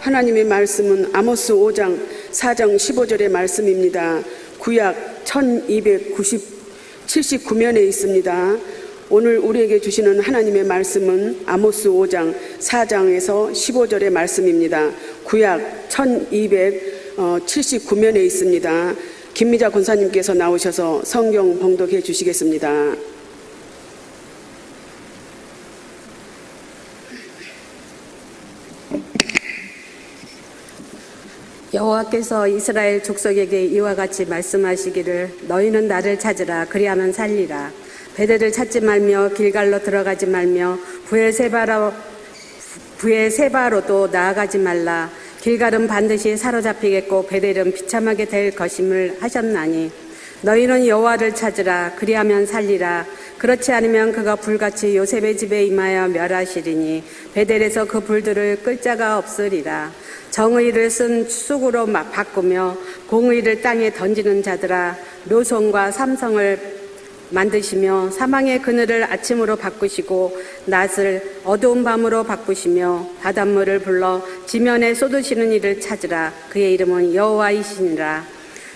하나님의 말씀은 아모스 5장 4장 15절의 말씀입니다. 구약 1279면에 있습니다. 오늘 우리에게 주시는 하나님의 말씀은 아모스 5장 4장에서 15절의 말씀입니다. 구약 1279면에 있습니다. 김미자 권사님께서 나오셔서 성경 봉독해 주시겠습니다. 여호와께서 이스라엘 족속에게 이와 같이 말씀하시기를 너희는 나를 찾으라 그리하면 살리라. 베델을 찾지 말며 길갈로 들어가지 말며 부에세바로도 나아가지 말라. 길갈은 반드시 사로잡히겠고 베델은 비참하게 될 것임을 하셨나니 너희는 여호와를 찾으라 그리하면 살리라. 그렇지 않으면 그가 불같이 요셉의 집에 임하여 멸하시리니 베델에서 그 불들을 끌 자가 없으리라. 정의를 쓴 쑥으로 바꾸며 공의를 땅에 던지는 자들아, 노송과 삼성을 만드시며 사망의 그늘을 아침으로 바꾸시고 낮을 어두운 밤으로 바꾸시며 바닷물을 불러 지면에 쏟으시는 이를 찾으라. 그의 이름은 여호와이시니라.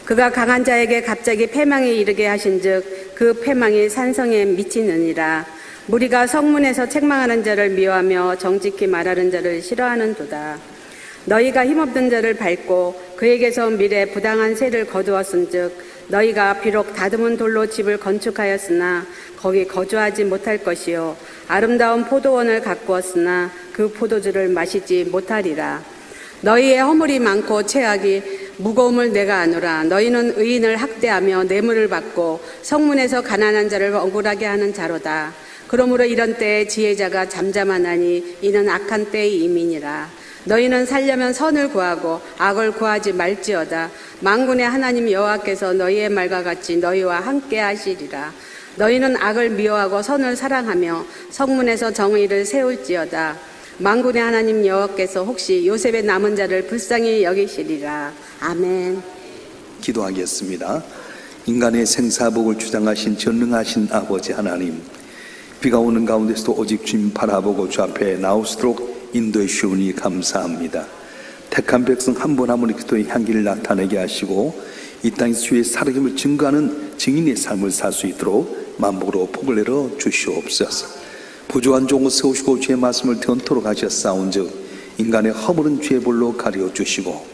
그가 강한 자에게 갑자기 패망에 이르게 하신즉 그 패망이 산성에 미치느니라. 무리가 성문에서 책망하는 자를 미워하며 정직히 말하는 자를 싫어하는도다. 너희가 힘없는 자를 밟고 그에게서 미래 부당한 세를 거두었은즉 너희가 비록 다듬은 돌로 집을 건축하였으나 거기 거주하지 못할 것이요 아름다운 포도원을 가꾸었으나 그 포도주를 마시지 못하리라. 너희의 허물이 많고 죄악이 무거움을 내가 아노라. 너희는 의인을 학대하며 뇌물을 받고 성문에서 가난한 자를 억울하게 하는 자로다. 그러므로 이런 때에 지혜자가 잠잠하나니 이는 악한 때의 이민이라. 너희는 살려면 선을 구하고 악을 구하지 말지어다. 만군의 하나님 여호와께서 너희의 말과 같이 너희와 함께 하시리라. 너희는 악을 미워하고 선을 사랑하며 성문에서 정의를 세울지어다. 만군의 하나님 여호와께서 혹시 요셉의 남은 자를 불쌍히 여기시리라. 아멘. 기도하겠습니다. 인간의 생사복을 주장하신 전능하신 아버지 하나님, 비가 오는 가운데서도 오직 주님 바라보고 주 앞에 나올 수 있도록 인도해 주시오니 감사합니다. 택한 백성 한 분 한 분의 기도의 향기를 나타내게 하시고 이 땅에서 주의 살아계심을 증거하는 증인의 삶을 살 수 있도록 만복으로 복을 내려 주시옵소서. 부조한 종을 세우시고 주의 말씀을 대언토록 하셨사온즉 인간의 허물은 주의 볼로 가려 주시고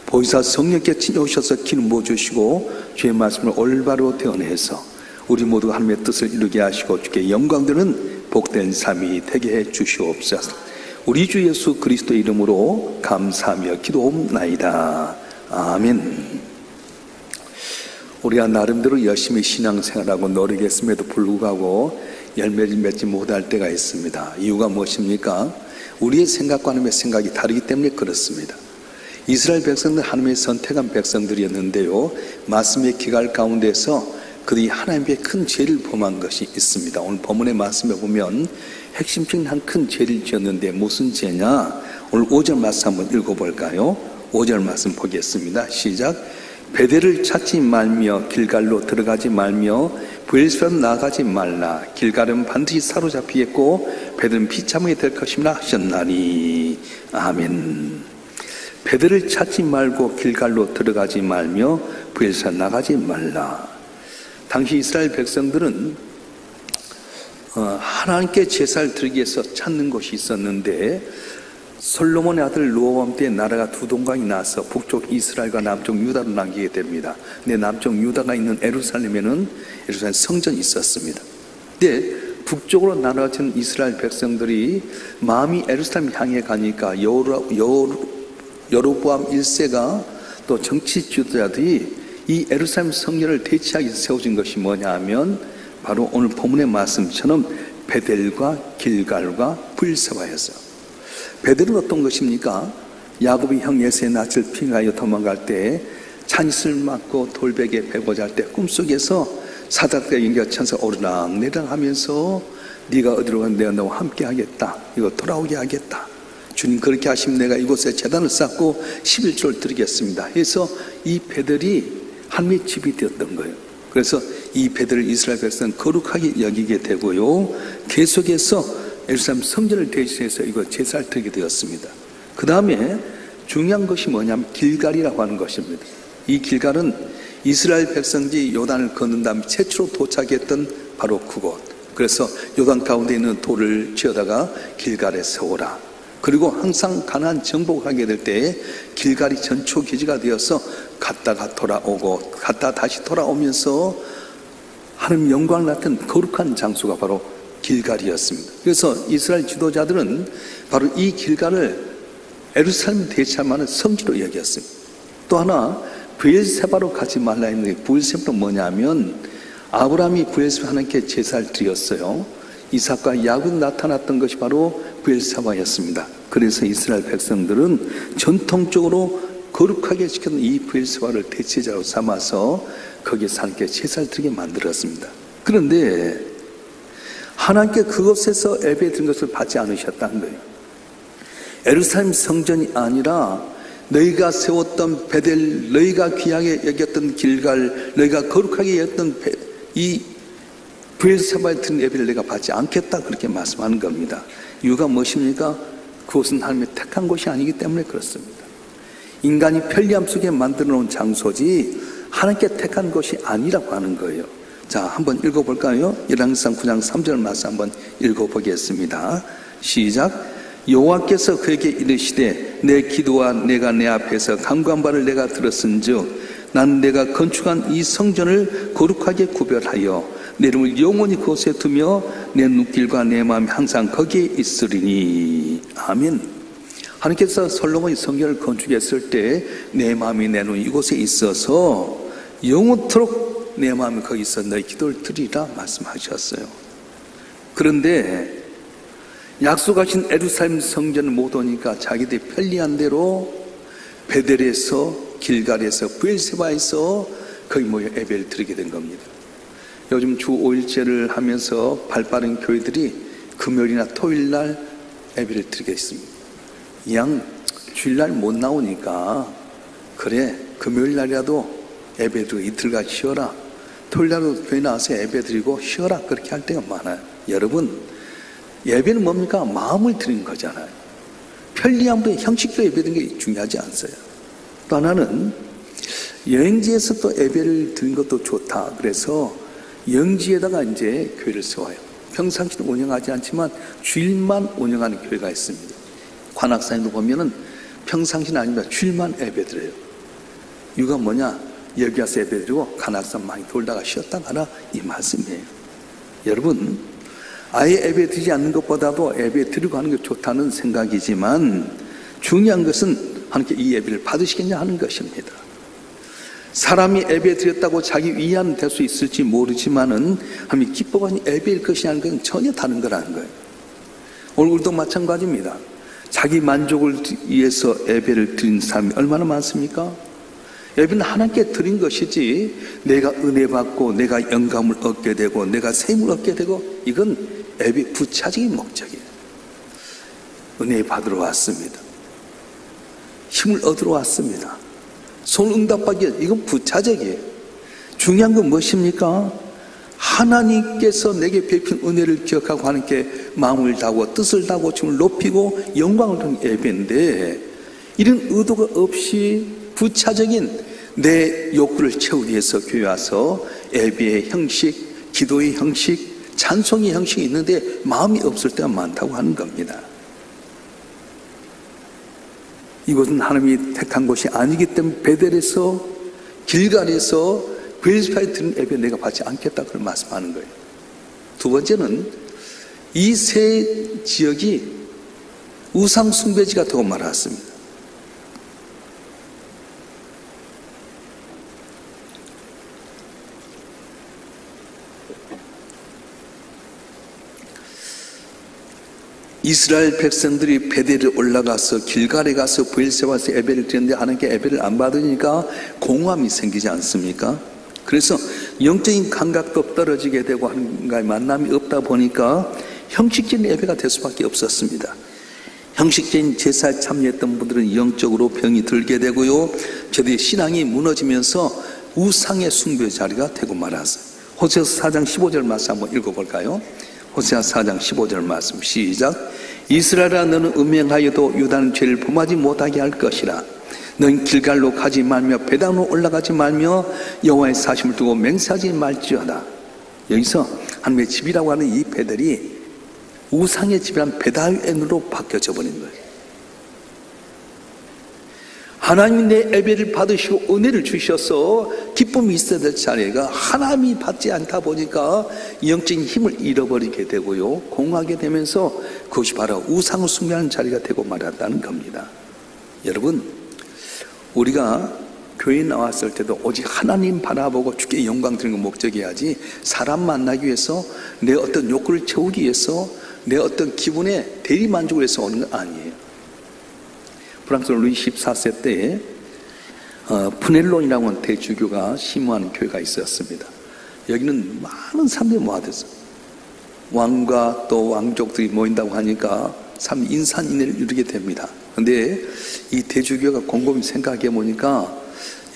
보이사 성령께 친오셔서 기름 부어 주시고 주의 말씀을 올바로 대언해서 우리 모두가 하나님의 뜻을 이루게 하시고 주께 영광되는 복된 삶이 되게 해 주시옵소서. 우리 주 예수 그리스도의 이름으로 감사하며 기도옵나이다. 아멘. 우리가 나름대로 열심히 신앙생활하고 노력했음에도 불구하고 열매를 맺지 못할 때가 있습니다. 이유가 무엇입니까? 우리의 생각과 하나님의 생각이 다르기 때문에 그렇습니다. 이스라엘 백성들 하나님의 선택한 백성들이었는데요, 말씀의 기갈 가운데서 그들이 하나님께 큰 죄를 범한 것이 있습니다. 오늘 본문의 말씀에 보면 핵심적인 한 큰 죄를 지었는데 무슨 죄냐? 오늘 5절 말씀 한번 읽어볼까요? 5절 말씀 보겠습니다. 시작. 베델을 찾지 말며 길갈로 들어가지 말며 부엘세바로 나가지 말라. 길갈은 반드시 사로잡히겠고 베델은 비참하게 될 것이라 하셨나니. 아멘. 베델을 찾지 말고 길갈로 들어가지 말며 부엘세바로 나가지 말라. 당시 이스라엘 백성들은 하나님께 제사를 드리기 위해서 찾는 곳이 있었는데 솔로몬의 아들 르호보암 때 나라가 두 동강이 나서 북쪽 이스라엘과 남쪽 유다로 나뉘게 됩니다. 근데 남쪽 유다가 있는 에루살렘에는 예루살렘 성전이 있었습니다. 근데 북쪽으로 나눠진 이스라엘 백성들이 마음이 에루살렘 향해 가니까 여로보암 1세가 또 정치 지도자들이 이 에루살렘 성전을 대치하기 위해서 세워진 것이 뭐냐 하면 바로 오늘 본문의 말씀처럼 베델과 길갈과 부엘세바였어요. 베델은 어떤 것입니까? 야곱이 형 에서의 낯을 피하여 도망갈 때 찬짓을 맞고 돌베개 배고자 할 때 꿈속에서 사닥과 연기가 천사 오르락내리락 하면서 네가 어디로 가면 내가 너와 함께 하겠다, 이거 돌아오게 하겠다, 주님 그렇게 하시면 내가 이곳에 제단을 쌓고 11조를 드리겠습니다 해서 이 베델이 하나님의 집이 되었던 거예요. 그래서 이 베델을 이스라엘 백성은 거룩하게 여기게 되고요, 계속해서 예루살렘 성전을 대신해서 이거 제사를 드리게 되었습니다. 그 다음에 중요한 것이 뭐냐면 길갈이라고 하는 것입니다. 이 길갈은 이스라엘 백성들이 요단을 건넌 다음에 최초로 도착했던 바로 그곳. 그래서 요단 가운데 있는 돌을 지어다가 길갈에 세우라. 그리고 항상 가나안 정복하게 될 때에 길갈이 전초 기지가 되어서 갔다가 돌아오고 갔다 다시 돌아오면서 하나님 영광을 나타낸 거룩한 장소가 바로 길갈이었습니다. 그래서 이스라엘 지도자들은 바로 이 길갈을 예루살렘 대체하는 성지로 여겼습니다. 또 하나 브엘세바로 가지 말라 했는데 브엘세바는 뭐냐면 아브라함이 브엘세바 하나님께 제사를 드렸어요. 이삭과 야곱이 나타났던 것이 바로 브엘세바였습니다. 그래서 이스라엘 백성들은 전통적으로 거룩하게 지켰던 이 브엘세바를 대체자로 삼아서 거기에서 하나님께 제사를 드리게 만들었습니다. 그런데 하나님께 그곳에서 예배 드린 것을 받지 않으셨다는 거예요. 예루살렘 성전이 아니라 너희가 세웠던 베델, 너희가 귀하게 여겼던 길갈, 너희가 거룩하게 여겼던 이 브엘세바에 드린 예배를 내가 받지 않겠다, 그렇게 말씀하는 겁니다. 이유가 무엇입니까? 그것은 하나님의 택한 곳이 아니기 때문에 그렇습니다. 인간이 편리함 속에 만들어 놓은 장소지 하나님께 택한 것이 아니라고 하는 거예요. 자, 한번 읽어볼까요? 열왕기상 9장 3절 말씀 한번 읽어보겠습니다. 시작. 여호와께서 그에게 이르시되 내 기도와 내가 내 앞에서 간구한 바를 내가 들었은즉 나는 내가 건축한 이 성전을 거룩하게 구별하여 내 이름을 영원히 그곳에 두며 내 눈길과 내 마음이 항상 거기에 있으리니. 아멘. 하나님께서 솔로몬이 성전을 건축했을 때 내 마음이 내 눈이 이곳에 있어서 영원토록 내 마음이 거기 있어 너희 기도를 드리라 말씀하셨어요. 그런데 약속하신 예루살렘 성전을 못 오니까 자기들이 편리한 대로 베델에서 길갈에서 브엘세바에서 거기 모여 예배를 드리게 된 겁니다. 요즘 주 5일제를 하면서 발빠른 교회들이 금요일이나 토요일날 예배를 드리게 있습니다. 양 주일날 못 나오니까 그래 금요일날이라도 예배 드리고 이틀간 쉬어라, 토요일날도 교회 나와서 예배 드리고 쉬어라, 그렇게 할 때가 많아요. 여러분, 예배는 뭡니까? 마음을 드리는 거잖아요. 편리함도 형식도 예배 드리는 게 중요하지 않아요. 또 하나는 여행지에서 또 예배를 드리는 것도 좋다. 그래서 여행지에다가 이제 교회를 세워요. 평상시는 운영하지 않지만 주일만 운영하는 교회가 있습니다. 관악산에도 보면은 평상시는 아니면 주일만 예배 드려요. 이유가 뭐냐? 여기 와서 예배 드리고 관악산 많이 돌다가 쉬었다 가라, 이 말씀이에요. 여러분, 아예 예배 드리지 않는 것보다도 예배 드리고 하는 게 좋다는 생각이지만 중요한 것은 하나님께 이 예배를 받으시겠냐 하는 것입니다. 사람이 예배 드렸다고 자기 위안 될 수 있을지 모르지만은 하나님이 기뻐하는 예배일 것이냐는 건 전혀 다른 거라는 거예요. 오늘 우리도 마찬가지입니다. 자기 만족을 위해서 예배를 드린 사람이 얼마나 많습니까? 예배는 하나님께 드린 것이지 내가 은혜 받고 내가 영감을 얻게 되고 내가 세임을 얻게 되고 이건 예배 부차적인 목적이에요. 은혜 받으러 왔습니다. 힘을 얻으러 왔습니다. 손응답하기, 이건 부차적이에요. 중요한 건 무엇입니까? 하나님께서 내게 베푼 은혜를 기억하고 하나님께 마음을 다하고 뜻을 다하고 주님을 높이고 영광을 드리는 예배인데 이런 의도가 없이 부차적인 내 욕구를 채우기 위해서 교회 와서 예배의 형식, 기도의 형식, 찬송의 형식이 있는데 마음이 없을 때가 많다고 하는 겁니다. 이곳은 하나님이 택한 곳이 아니기 때문에 베델에서 길갈에서 브엘세바에 드린 예배 내가 받지 않겠다, 그걸 말씀하는 거예요. 두 번째는 이 세 지역이 우상 숭배지가 되고 말았습니다. 이스라엘 백성들이 베델에 올라가서 길갈에 가서 브엘세바에서 예배를 드렸는데 하나님께 예배를 안 받으니까 공허함이 생기지 않습니까? 그래서 영적인 감각도 떨어지게 되고 하나님과의 만남이 없다 보니까 형식적인 예배가 될 수밖에 없었습니다. 형식적인 제사에 참여했던 분들은 영적으로 병이 들게 되고요, 저들의 신앙이 무너지면서 우상의 숭배 자리가 되고 말았어요. 호세아서 4장 15절 말씀 한번 읽어볼까요? 호세아 4장 15절 말씀 시작. 이스라엘아 너는 음행하여도 유다는 죄를 범하지 못하게 할 것이라. 너는 길갈로 가지 말며 베단으로 올라가지 말며 여호와의 사심을 두고 맹세하지 말지어다. 여기서 하나님의 집이라고 하는 이 베델이 우상의 집이란 베달엔으로 바뀌어져 버린 거예요. 하나님이 내 예배를 받으시고 은혜를 주셔서 기쁨이 있어야 될 자리가 하나님이 받지 않다 보니까 영적인 힘을 잃어버리게 되고요, 공하게 되면서 그것이 바로 우상을 숭배하는 자리가 되고 말았다는 겁니다. 여러분, 우리가 교회에 나왔을 때도 오직 하나님 바라보고 주께 영광 드리는 거 목적이야지 사람 만나기 위해서 내 어떤 욕구를 채우기 위해서 내 어떤 기분에 대리만족을 위해서 오는 건 아니에요. 프랑스 루이 14세 때에 푸넬론이라고 하는 대주교가 심호하는 교회가 있었습니다. 여기는 많은 사람들이 모아졌어요. 왕과 또 왕족들이 모인다고 하니까 참 인산인해를 이루게 됩니다. 그런데 이 대주교가 곰곰이 생각해 보니까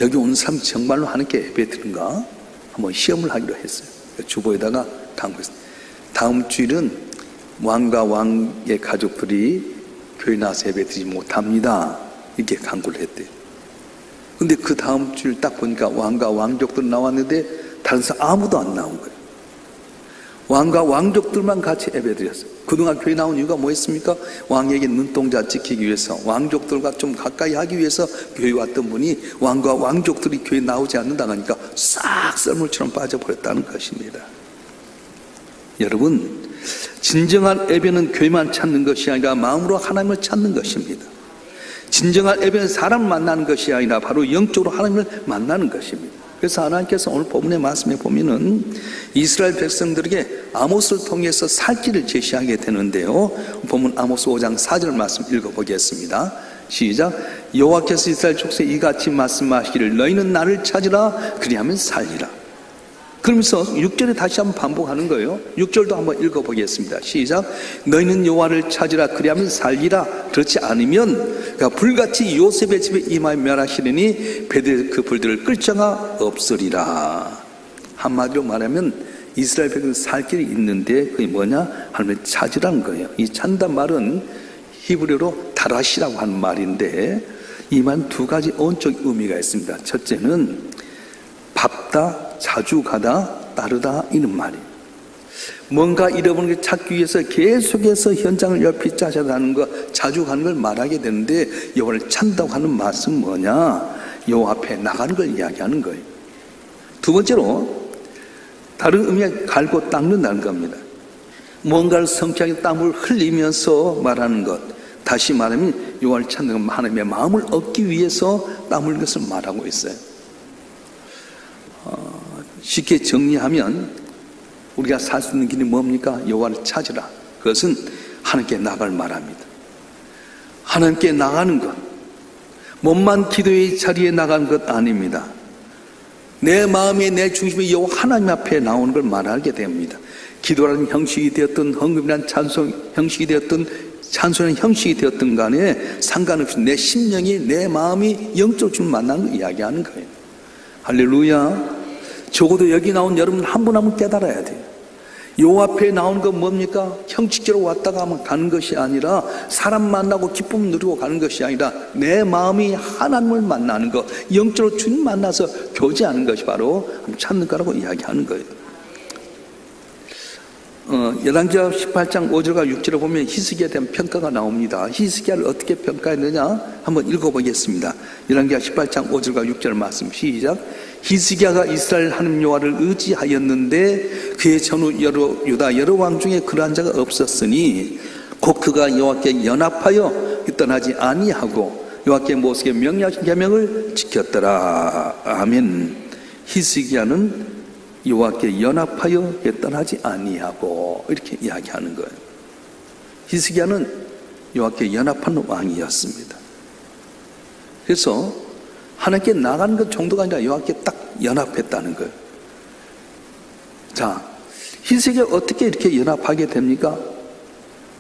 여기 오는 사람 정말로 하나님께 예배 드는가 한번 시험을 하기로 했어요. 주보에다가 당부했어요. 다음 주일은 왕과 왕의 가족들이 교회 나와서 예배 드리지 못합니다. 이렇게 강구를 했대요. 근데 그 다음 주일 딱 보니까 왕과 왕족들 나왔는데 다른 사람 아무도 안 나온 거예요. 왕과 왕족들만 같이 예배 드렸어요. 그동안 교회 나온 이유가 뭐였습니까? 왕에게 눈동자 지키기 위해서, 왕족들과 좀 가까이 하기 위해서 교회에 왔던 분이 왕과 왕족들이 교회에 나오지 않는다 하니까 싹 썰물처럼 빠져버렸다는 것입니다. 여러분, 진정한 예배는 교회만 찾는 것이 아니라 마음으로 하나님을 찾는 것입니다. 진정한 예배는 사람 만나는 것이 아니라 바로 영적으로 하나님을 만나는 것입니다. 그래서 하나님께서 오늘 본문의 말씀에 보면은 이스라엘 백성들에게 아모스를 통해서 살 길을 제시하게 되는데요, 본문 아모스 5장 4절 말씀 읽어보겠습니다. 시작. 여호와께서 이스라엘 족속에 이같이 말씀하시기를 너희는 나를 찾으라 그리하면 살리라. 그러면서 6절에 다시 한번 반복하는 거예요. 6절도 한번 읽어보겠습니다. 시작. 너희는 여호와를 찾으라 그리하면 살리라. 그렇지 않으면 그러니까 불같이 요셉의 집에 임하여 멸하시리니 베델 그 불들을 끌 자가 없으리라. 한마디로 말하면 이스라엘 백성은 살 길이 있는데 그게 뭐냐? 하나님을 찾으라는 거예요. 이 찾는다는 말은 히브리어로 다라시라고 하는 말인데 이 말 두 가지 언적 의미가 있습니다. 첫째는 밟다, 자주 가다, 따르다 이런 말이에요. 뭔가 잃어버린 걸 찾기 위해서 계속해서 현장을 옆에 짜셔다는 거, 자주 가는 걸 말하게 되는데 여호와를 찾는다고 하는 말씀은 뭐냐? 여호와 앞에 나가는 걸 이야기하는 거예요. 두 번째로 다른 의미가 갈고 닦는다는 겁니다. 뭔가를 성취하게 땀을 흘리면서 말하는 것, 다시 말하면 여호와를 찾는 건 하나님의 마음을 얻기 위해서 땀 흘리는 것을 말하고 있어요. 쉽게 정리하면 우리가 살 수 있는 길이 뭡니까? 여호와를 찾으라. 그것은 하나님께 나갈 말합니다. 하나님께 나가는 것, 몸만 기도의 자리에 나가는 것 아닙니다. 내 마음에 내 중심에 여호와 하나님 앞에 나오는 걸 말하게 됩니다. 기도라는 형식이 되었든 헌금이라는 찬송 형식이 되었든 찬송의 형식이 되었든 간에 상관없이 내 심령이 내 마음이 영적 주님 만나는 걸 이야기하는 거예요. 할렐루야. 적어도 여기 나온 여러분 한 분 한 분 깨달아야 돼요. 요 앞에 나온 건 뭡니까? 형식적으로 왔다가 하면 가는 것이 아니라 사람 만나고 기쁨 누리고 가는 것이 아니라 내 마음이 하나님을 만나는 것, 영적으로 주님 만나서 교제하는 것이 바로 찾는 거라고 이야기하는 거예요. 열왕기하 18장 5절과 6절에 보면 히스기야에 대한 평가가 나옵니다. 히스기야를 어떻게 평가했느냐 한번 읽어보겠습니다. 열왕기하 18장 5절과 6절 말씀 시작. 히스기야가 이스라엘 하나님 여호와를 의지하였는데 그의 전후 유다 여러 왕 중에 그러한 자가 없었으니 곧 그가 여호와께 연합하여 떠나지 아니하고 여호와께 모세에게 명령하신 계명을 지켰더라. 아멘. 히스기야는 여호와께 연합하여 떠나지 아니하고 이렇게 이야기하는 거예요. 히스기야는 여호와께 연합한 왕이었습니다. 그래서 하나님께 나가는 것 정도가 아니라 여호와께 딱 연합했다는 거예요. 자, 히스기야 어떻게 이렇게 연합하게 됩니까?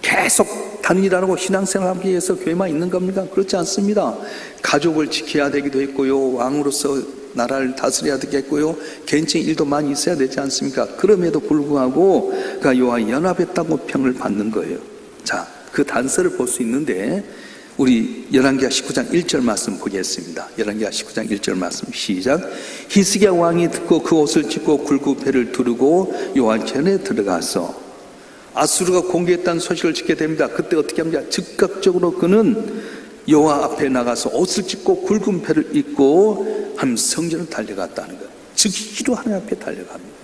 계속 다른 일 안 하고 신앙생활하기 위해서 교회만 있는 겁니까? 그렇지 않습니다. 가족을 지켜야 되기도 했고요, 왕으로서 나라를 다스려야 되겠고요, 개인적인 일도 많이 있어야 되지 않습니까? 그럼에도 불구하고 그가 여호와 연합했다고 평을 받는 거예요. 자, 그 단서를 볼 수 있는데 우리 열왕기하 19장 1절 말씀 보겠습니다. 열왕기하 19장 1절 말씀 시작. 히스기야 왕이 듣고 그 옷을 찢고 굴구배를 두르고 여호와 전에 들어가서 아수르가 공격했다는 소식을 듣게 됩니다. 그때 어떻게 합니까? 즉각적으로 그는 여호와 앞에 나가서 옷을 찢고 굵은 배를 입고 한 성전을 달려갔다는 거예요. 즉시로 하나님 앞에 달려갑니다.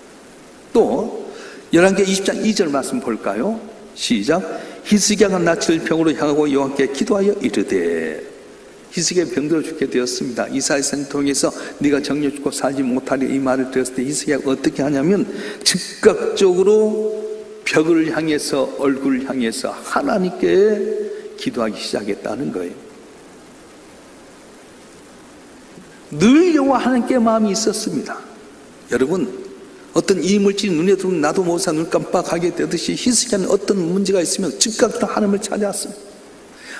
또 열왕기하 20장 2절 말씀 볼까요? 시작. 히스기야가 낯을 병으로 향하고 여호와께 기도하여 이르되, 히스기야 병들어 죽게 되었습니다. 이사야 선지자를 통해서 네가 정령 죽고 살지 못하리 이 말을 들었을 때 히스기야가 어떻게 하냐면 즉각적으로 벽을 향해서 얼굴을 향해서 하나님께 기도하기 시작했다는 거예요. 늘 여호와 하나님께 마음이 있었습니다. 여러분, 어떤 이물질이 눈에 들어오면 나도 모르사 눈 깜빡하게 되듯이 히스기야는 어떤 문제가 있으면 즉각적으로 하나님을 찾아왔습니다.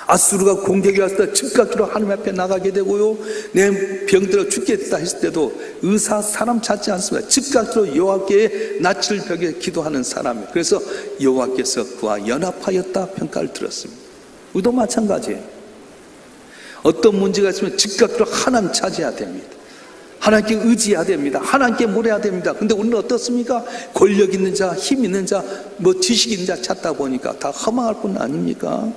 아수르가 공격이 왔을 때 즉각적으로 하나님 앞에 나가게 되고요, 내 병들어 죽겠다 했을 때도 의사 사람 찾지 않습니다. 즉각적으로 여호와께 낯을 벽에 기도하는 사람이에요. 그래서 여호와께서 그와 연합하였다 평가를 들었습니다. 우리도 마찬가지예요. 어떤 문제가 있으면 즉각적으로 하나님 찾아야 됩니다. 하나님께 의지해야 됩니다. 하나님께 물어야 됩니다. 근데 우리는 어떻습니까? 권력 있는 자, 힘 있는 자, 지식 있는 자 찾다 보니까 다 허망할 뿐 아닙니까?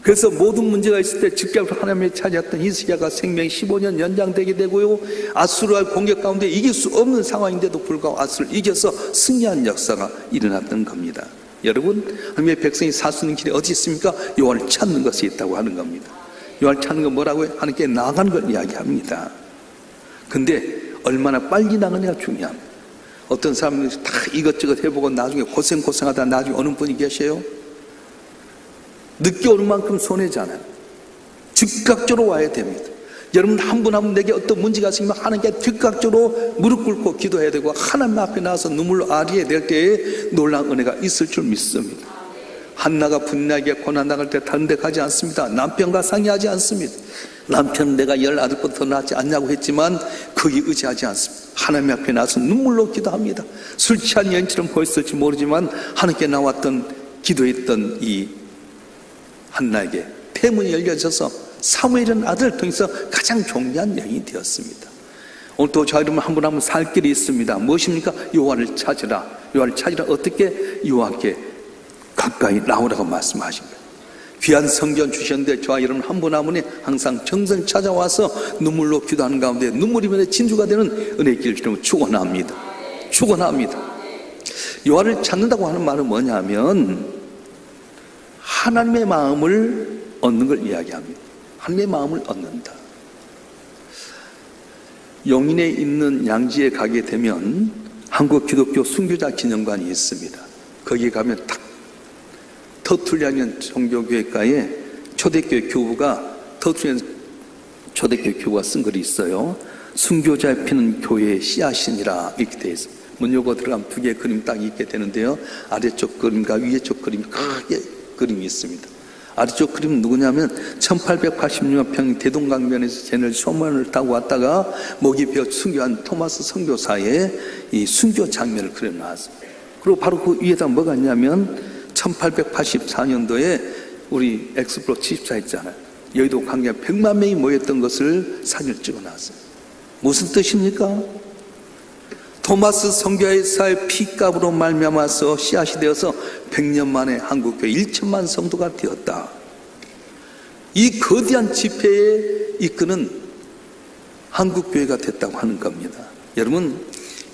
그래서 모든 문제가 있을 때 즉각적으로 하나님을 찾았던 히스기야가 생명이 15년 연장되게 되고요, 아수르의 공격 가운데 이길 수 없는 상황인데도 불구하고 아수르를 이겨서 승리한 역사가 일어났던 겁니다. 여러분, 하나님의 백성이 살 수 있는 길이 어디 있습니까? 여호와를 찾는 것이 있다고 하는 겁니다. 여호와를 찾는 건 뭐라고요? 하나님께 나아가는 걸 이야기합니다. 근데 얼마나 빨리 나가느냐가 중요합니다. 어떤 사람들이 다 이것저것 해보고 나중에 고생하다 나중에 오는 분이 계세요. 늦게 오는 만큼 손해잖아요. 즉각적으로 와야 됩니다. 여러분, 한 분 한 분 내게 어떤 문제가 생기면 하나님께 즉각적으로 무릎 꿇고 기도해야 되고 하나님 앞에 나와서 눈물로 아리해야 될 때에 놀라운 은혜가 있을 줄 믿습니다. 한나가 분나게 고난당할 때 다른 데 가지 않습니다. 남편과 상의하지 않습니다. 남편은 내가 10아들보다 더 낫지 않냐고 했지만 거기 의지하지 않습니다. 하나님 앞에 나와서 눈물로 기도합니다. 술 취한 여인처럼 보였을지 모르지만 하나님께 나왔던 기도했던 이 한나에게 태문이 열려져서 사무엘이라는 아들을 통해서 가장 존귀한 여인이 되었습니다. 오늘 또 저 여러분 한 분 한 분 살 길이 있습니다. 무엇입니까? 여호와를 찾으라. 여호와를 찾으라. 어떻게? 여호와께 가까이 나오라고 말씀하신 거예요. 귀한 성전 주셨는데 저와 여러분 한 분 한 분이 항상 정성 찾아와서 눈물로 기도하는 가운데 눈물이 면에 진주가 되는 은혜의 길을 주님을 축원합니다. 축원합니다. 여호와를 찾는다고 하는 말은 뭐냐면 하나님의 마음을 얻는 걸 이야기합니다. 하나님의 마음을 얻는다. 용인에 있는 양지에 가게 되면 한국 기독교 순교자 기념관이 있습니다. 거기 가면 딱 터툴리안 종교교회과에 초대교회 교부가 터툴리안 초대교회 교부가 쓴 글이 있어요. 순교자의 피는 교회의 씨앗이니라 이렇게 되어 있습니다. 문 열고 들어가면 두 개의 그림이 딱 있게 되는데요, 아래쪽 그림과 위쪽 그림이 크게 그림이 있습니다. 아래쪽 그림은 누구냐면 1886년 평 대동강변에서 쟤네를 소문을 타고 왔다가 목이 베어 순교한 토마스 선교사의 이 순교 장면을 그려놨습니다. 그리고 바로 그 위에다 뭐가 있냐면 1884년도에 우리 엑스플로 74 했잖아요. 여의도 광야 100만 명이 모였던 것을 사진을 찍어놨어요. 무슨 뜻입니까? 토마스 선교사의 피값으로 말미암아서 씨앗이 되어서 100년 만에 한국교회 1천만 성도가 되었다. 이 거대한 집회에 이끄는 한국교회가 됐다고 하는 겁니다. 여러분,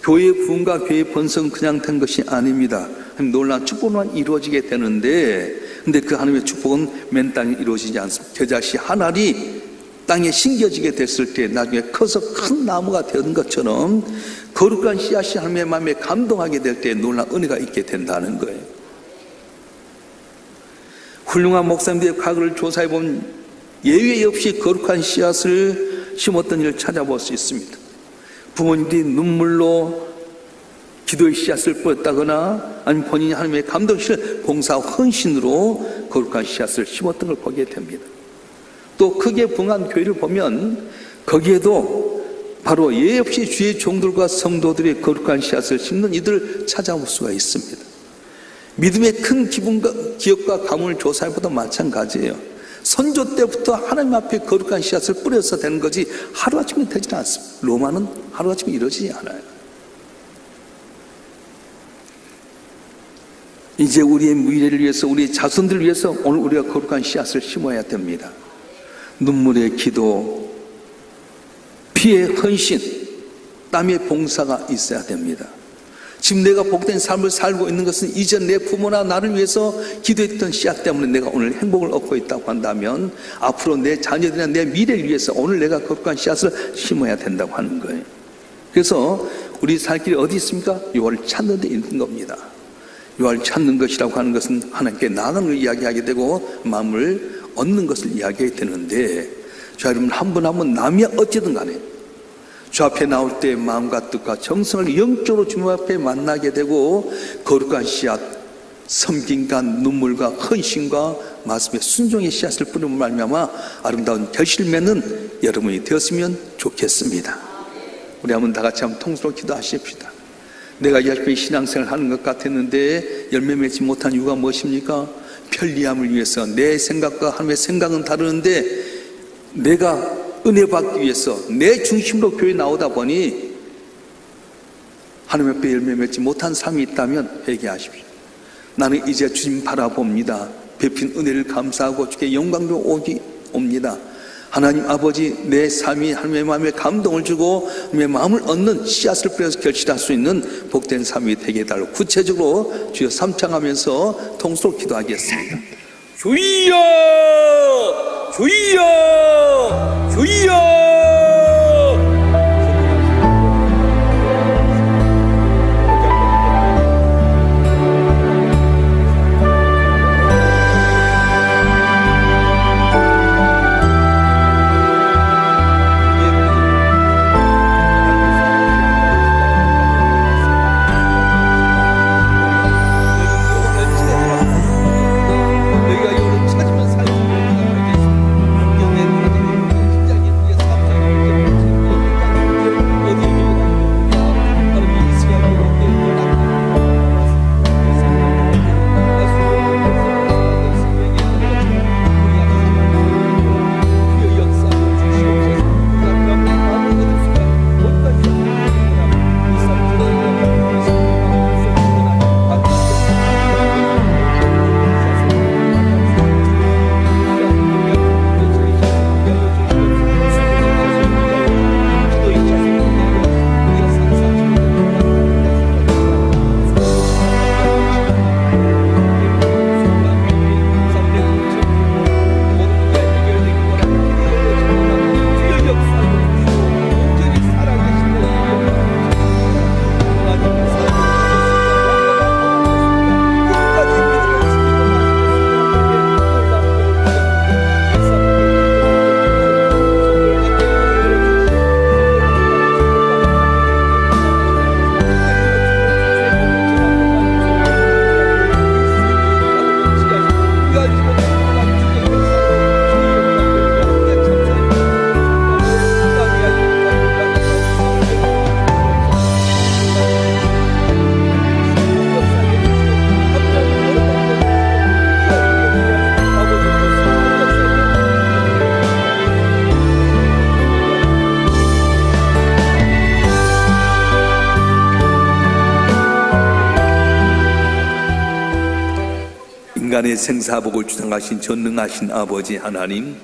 교회의 부흥과 교회의 번성은 그냥 된 것이 아닙니다. 놀라운 축복만 이루어지게 되는데, 근데 그 하나님의 축복은 맨 땅에 이루어지지 않습니다. 겨자씨 한 알이 땅에 심겨지게 됐을 때 나중에 커서 큰 나무가 되는 것처럼 거룩한 씨앗이 하나님의 마음에 감동하게 될 때 놀라운 은혜가 있게 된다는 거예요. 훌륭한 목사님들의 과거를 조사해보면 예외 없이 거룩한 씨앗을 심었던 일을 찾아볼 수 있습니다. 부모님들이 눈물로 기도의 씨앗을 뿌렸다거나 아니면 본인이 하나님의 감동실 봉사와 헌신으로 거룩한 씨앗을 심었던 걸 보게 됩니다. 또 크게 부흥한 교회를 보면 거기에도 바로 예외 없이 주의 종들과 성도들의 거룩한 씨앗을 심는 이들을 찾아볼 수가 있습니다. 믿음의 큰 기억과 가문을 조사해 보다 마찬가지예요. 선조 때부터 하나님 앞에 거룩한 씨앗을 뿌려서 되는 거지 하루아침에 되지 않습니다. 로마는 하루아침에 이루어지지 않아요. 이제 우리의 미래를 위해서, 우리의 자손들을 위해서 오늘 우리가 거룩한 씨앗을 심어야 됩니다. 눈물의 기도, 피의 헌신, 땀의 봉사가 있어야 됩니다. 지금 내가 복된 삶을 살고 있는 것은 이전 내 부모나 나를 위해서 기도했던 씨앗 때문에 내가 오늘 행복을 얻고 있다고 한다면 앞으로 내 자녀들이나 내 미래를 위해서 오늘 내가 거룩한 씨앗을 심어야 된다고 하는 거예요. 그래서 우리 살 길이 어디 있습니까? 요한을 찾는 데 있는 겁니다. 요한을 찾는 것이라고 하는 것은 하나님께 나아가는 걸 이야기하게 되고 마음을 얻는 것을 이야기하게 되는데, 자, 여러분 한 분 한 분 남이 어찌든 간에 주 앞에 나올 때 마음과 뜻과 정성을 영적으로 주님 앞에 만나게 되고 거룩한 씨앗, 섬김과 눈물과 헌신과 말씀의 순종의 씨앗을 뿌리는 말미암아 아름다운 결실을 맺는 여러분이 되었으면 좋겠습니다. 우리 한번 다 같이 한번 통수로 기도하십시다. 내가 열심히 신앙생활을 하는 것 같았는데 열매 맺지 못한 이유가 무엇입니까? 편리함을 위해서 내 생각과 하나님의 생각은 다르는데 내가 은혜 받기 위해서 내 중심으로 교회에 나오다 보니 하나님 앞에 열매 맺지 못한 삶이 있다면 회개하십시오. 나는 이제 주님 바라봅니다. 베푼 은혜를 감사하고 주께 영광으로 옵니다. 하나님 아버지, 내 삶이 하나님의 마음에 감동을 주고 하나님의 마음을 얻는 씨앗을 뿌려서 결실할 수 있는 복된 삶이 되게 해달라고 구체적으로 주여 삼창하면서 통수로 기도하겠습니다. 주여! 주여! 주여! 인간의 생사복을 주장하신 전능하신 아버지 하나님,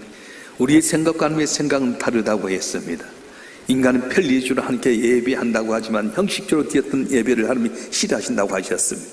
우리의 생각과 하나님의 생각은 다르다고 했습니다. 인간은 편리주로 하나님께 예배한다고 하지만 형식적으로 드렸던 예배를 하나님이 싫어하신다고 하셨습니다.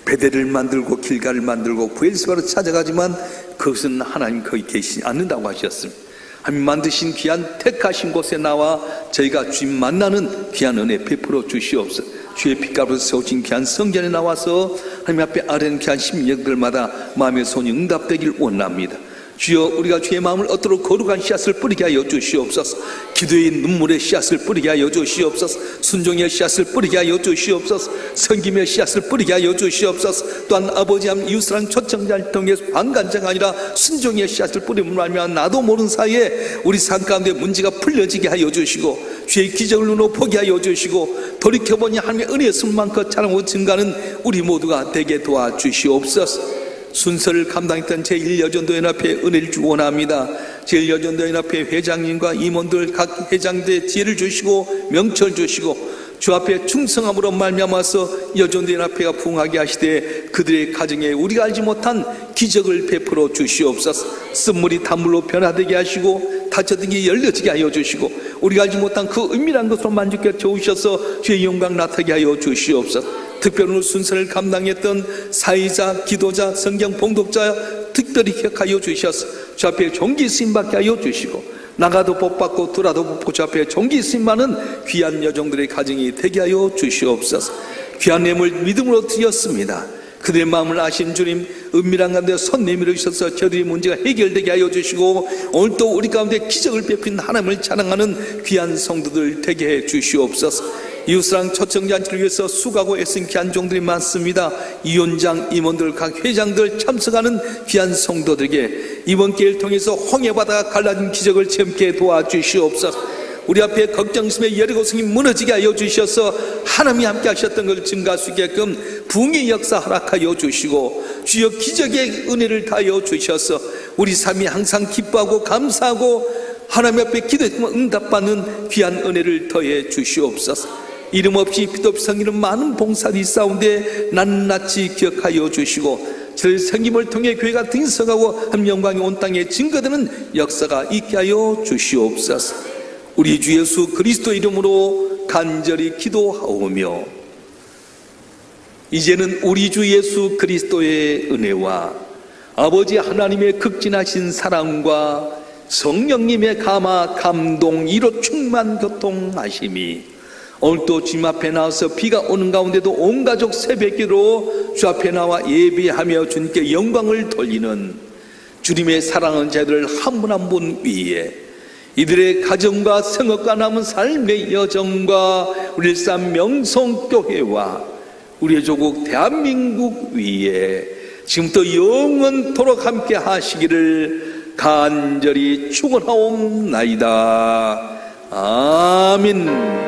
베델을 만들고 길가를 만들고 부엘세바로 찾아가지만 그것은 하나님 거기 계시지 않는다고 하셨습니다. 하나님 만드신 귀한 택하신 곳에 나와 저희가 주님 만나는 귀한 은혜 베풀어 주시옵소서. 주의 핏값으로 세워진 귀한 성전에 나와서 하나님 앞에 아뢰는 귀한 심령들마다 마음의 소원이 응답되길 원합니다. 주여, 우리가 주의 마음을 얻도록 거룩한 씨앗을 뿌리게 하여 주시옵소서. 기도의 눈물의 씨앗을 뿌리게 하여 주시옵소서. 순종의 씨앗을 뿌리게 하여 주시옵소서. 섬김의 씨앗을 뿌리게 하여 주시옵소서. 또한 아버지함 이웃사랑 초청자를 통해서 방관자가 아니라 순종의 씨앗을 뿌리면 말미암아 나도 모르는 사이에 우리 삶 가운데 문제가 풀려지게 하여 주시고, 주의 기적을 눈으로 보게 하여 주시고, 돌이켜보니 하나님의 은혜의 숨만큼 자랑하고 증가하는 우리 모두가 되게 도와주시옵소서. 순서를 감당했던 제1여전도연합회 은혜를 주고 원합니다. 제1여전도연합회 회장님과 임원들 각 회장들의 지혜를 주시고 명철 주시고, 주 앞에 충성함으로 말미암아서 여전도연합회가 부흥하게 하시되 그들의 가정에 우리가 알지 못한 기적을 베풀어 주시옵소서. 쓴물이 단물로 변화되게 하시고 닫혀진 게 열려지게 하여 주시고, 우리가 알지 못한 그 은밀한 것으로 만족해 주셔서 주의 영광 나타나게 하여 주시옵소서. 특별히 순서를 감당했던 사회자, 기도자, 성경 봉독자 특별히 기억하여 주셔서 주 앞에 종기 쓰임받게 하여 주시고, 나가도 복받고 돌아도 복받고 주 앞에 종기 쓰임받는 귀한 여종들의 가정이 되게 하여 주시옵소서. 귀한 예물 믿음으로 드렸습니다. 그들의 마음을 아신 주님, 은밀한 가운데 손 내밀어 주셔서 저들의 문제가 해결되게 하여 주시고, 오늘 또 우리 가운데 기적을 베푼 하나님을 자랑하는 귀한 성도들 되게 해 주시옵소서. 이웃사랑 초청잔치를 위해서 수고하고 애쓴 귀한 종들이 많습니다. 위원장, 임원들, 각 회장들 참석하는 귀한 성도들에게 이번 기회를 통해서 홍해바다가 갈라진 기적을 체험케 도와주시옵소서. 우리 앞에 걱정심의 여리고성이 무너지게 하여 주셔서 하나님이 함께 하셨던 것을 증가할 수 있게끔 부흥의 역사 허락하여 주시고, 주여 기적의 은혜를 다하여 주셔서 우리 삶이 항상 기뻐하고 감사하고 하나님 앞에 기도했으면 응답받는 귀한 은혜를 더해 주시옵소서. 이름 없이 빛 없이 생기는 많은 봉사들이 있사온데 낱낱이 기억하여 주시고, 저의 생김을 통해 교회가 등성하고 한 영광이 온 땅에 증거되는 역사가 있게 하여 주시옵소서. 우리 주 예수 그리스도 이름으로 간절히 기도하오며, 이제는 우리 주 예수 그리스도의 은혜와 아버지 하나님의 극진하신 사랑과 성령님의 감화 감동 이로 충만 교통하심이 오늘도 주님 앞에 나와서 비가 오는 가운데도 온 가족 새벽기로 주 앞에 나와 예배하며 주님께 영광을 돌리는 주님의 사랑하는 자들 한 분 한 분 위에 이들의 가정과 생업과 남은 삶의 여정과 우리 일산 명성교회와 우리의 조국 대한민국 위에 지금부터 영원토록 함께 하시기를 간절히 축원하옵나이다. 아멘.